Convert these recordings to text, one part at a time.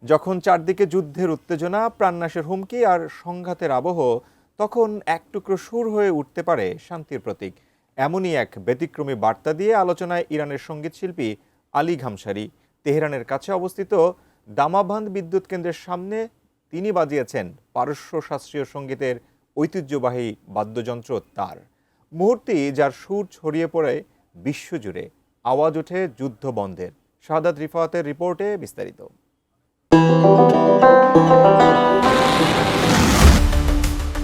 যখন চারদিকে যুদ্ধের উত্তেজনা, প্রাণনাশের হুমকি আর সংঘাতের আবহ, তখন এক টুকরো সুর হয়ে উঠতে পারে শান্তির প্রতীক। এমনই এক ব্যতিক্রমী বার্তা দিয়ে আলোচনায় ইরানের সঙ্গীতশিল্পী আলী ঘামসারি। তেহরানের কাছে অবস্থিত দামাবান্ধ বিদ্যুৎ কেন্দ্রের সামনে তিনি বাজিয়েছেন পারস্য শাস্ত্রীয় সঙ্গীতের ঐতিহ্যবাহী বাদ্যযন্ত্র তার। মুহূর্তেই যার সুর ছড়িয়ে পড়ে বিশ্বজুড়ে, আওয়াজ ওঠে যুদ্ধ বন্ধের। শাহাদাত রিফাতের রিপোর্টে বিস্তারিত।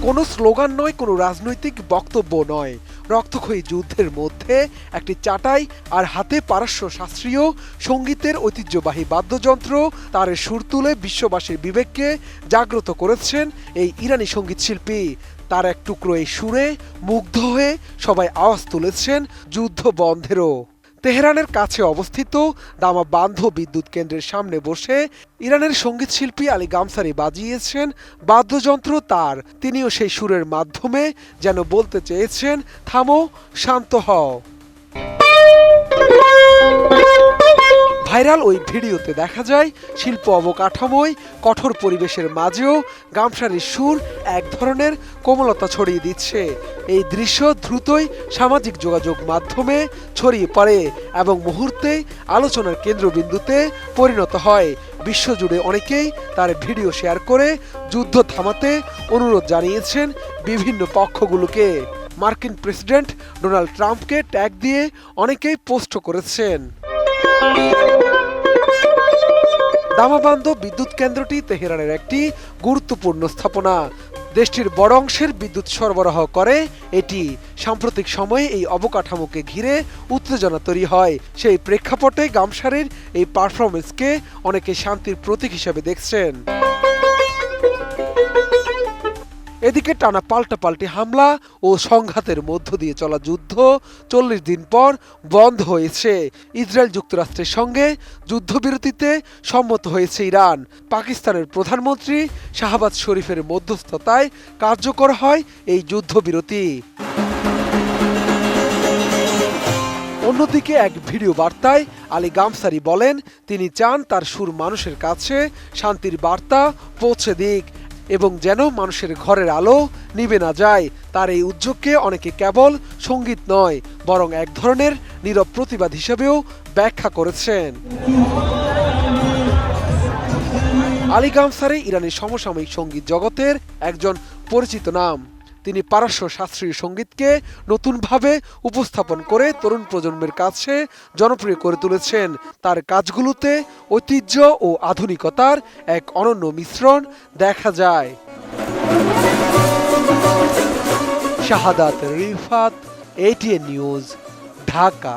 কোনো স্লোগান নয়, কোনো রাজনৈতিক বক্তব্য নয়, রক্তক্ষয়ী যুদ্ধের মধ্যে একটি চাটাই আর হাতে পারস্য শাস্ত্রীয় সঙ্গীতের ঐতিহ্যবাহী বাদ্যযন্ত্র তারের সুর তুলে বিশ্ববাসীর বিবেককে জাগ্রত করেছেন এই ইরানি সঙ্গীতশিল্পী। তার এক টুকরো এই সুরে মুগ্ধ হয়ে সবাই আওয়াজ তুলেছেন যুদ্ধ বন্ধেরও। তেহরানের কাছে অবস্থিত দামাবান্ধ বিদ্যুৎ কেন্দ্রের সামনে বসে ইরানের সঙ্গীতশিল্পী আলী গামসারি বাজিয়েছেন বাদ্যযন্ত্র তার। তিনিও সেই সুরের মাধ্যমে যেন বলতে চেয়েছেন, থামো, শান্ত হও। ভাইরাল ওই ভিডিওতে দেখা যায় শিল্প অবকাঠামোয় কঠোর পরিবেশের মাঝেও গামসারির সুর এক ধরনের কোমলতা ছড়িয়ে দিচ্ছে। এই দৃশ্য দ্রুতই সামাজিক যোগাযোগ মাধ্যমে ছড়িয়ে পড়ে এবং মুহূর্তে আলোচনার কেন্দ্রবিন্দুতে পরিণত হয়। বিশ্বজুড়ে অনেকেই তার ভিডিও শেয়ার করে যুদ্ধ থামাতে অনুরোধ জানিয়েছেন বিভিন্ন পক্ষগুলোকে। মার্কিন প্রেসিডেন্ট ডোনাল্ড ট্রাম্পকে ট্যাগ দিয়ে অনেকেই পোস্ট করেছেন। দামাবান্ধ বিদ্যুৎ কেন্দ্রটি তেহরানের একটি গুরুত্বপূর্ণ স্থাপনা। দেশটির বড় অংশের বিদ্যুৎ সরবরাহ করে এটি। সাম্প্রতিক সময়ে এই অবকাঠামোকে ঘিরে উত্তেজনা তৈরি হয়। সেই প্রেক্ষাপটে গামসারির এই পারফরমেন্সকে অনেকে শান্তির প্রতীক হিসেবে দেখছেন। এদিকে টানা পাল্টাপাল্টি হামলা ও সংঘাতের মধ্য দিয়ে চলা যুদ্ধ ৪০ দিন পর বন্ধ হয়েছে। ইসরায়েল যুক্তরাষ্ট্রের সঙ্গে যুদ্ধবিরতিতে সম্মত হয়েছে ইরান। পাকিস্তানের প্রধানমন্ত্রী শাহবাজ শরীফের মধ্যস্থতায় কার্যকর হয় এই যুদ্ধবিরতি। অন্যদিকে এক ভিডিও বার্তায় আলী গামসারি বলেন, তিনি চান তার সুর মানুষের কাছে শান্তির বার্তা পৌঁছে দিক এবং যেন মানুষের ঘরের আলো নিভে না যায়। তার এই উদ্যোগকে অনেকে কেবল সঙ্গীত নয়, বরং এক ধরনের নীরব প্রতিবাদ হিসেবেও ব্যাখ্যা করেছেন। আলী গামসারি ইরানের সমসাময়িক সঙ্গীত জগতের একজন পরিচিত নাম। তিনি পারস্য শাস্ত্রীয় সঙ্গীতকে নতুনভাবে উপস্থাপন করে তরুণ প্রজন্মের কাছে জনপ্রিয় করে তুলেছেন। তার কাজগুলোতে ঐতিহ্য ও আধুনিকতার এক অনন্য মিশ্রণ দেখা যায়। শাহাদাত রিফাত, ATN নিউজ, ঢাকা।